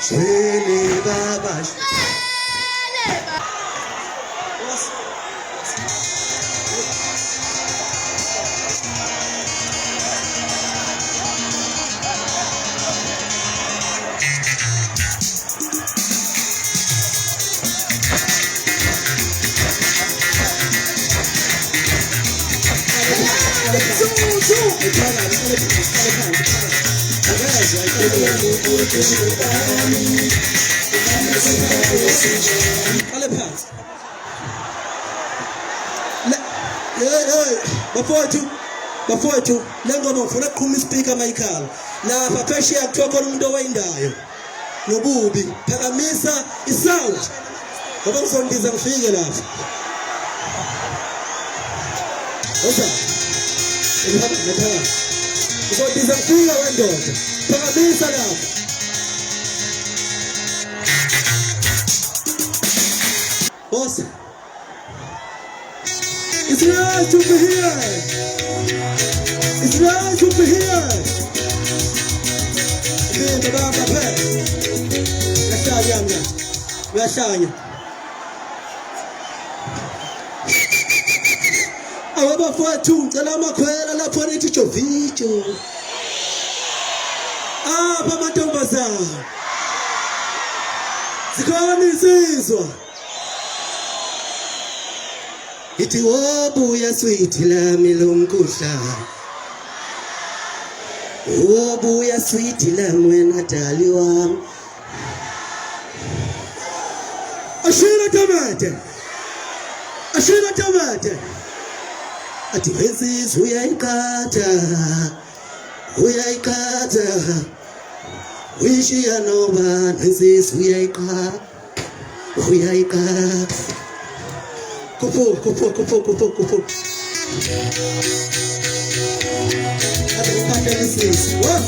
Swele baba. Bafowethu lengoba ngifuna ukuqhuma ispeaker Michael lapha phesheya kuthiwa khona umuntu owayindayo nobubi phakamisa isound ngoba ngizondiza ngifike lapha oza elihamba nekhaya ngizondiza ngifike wendoda phakamisa lapha boss. It's nice to be here. It's nice to be here. Hey, baba, pay. Yashanya. Abafowethu ngicela amakhwela lapho nithi jovijo. Amantombazana. Zikhona insizwa. Ithi wobuya sweet lami lomkhuhla. Wobuya sweet lami wena dali wami. Ashira tamate. Ati pensi uyaikata. Wishi ya noba pensi uyaikata. Kupu. What?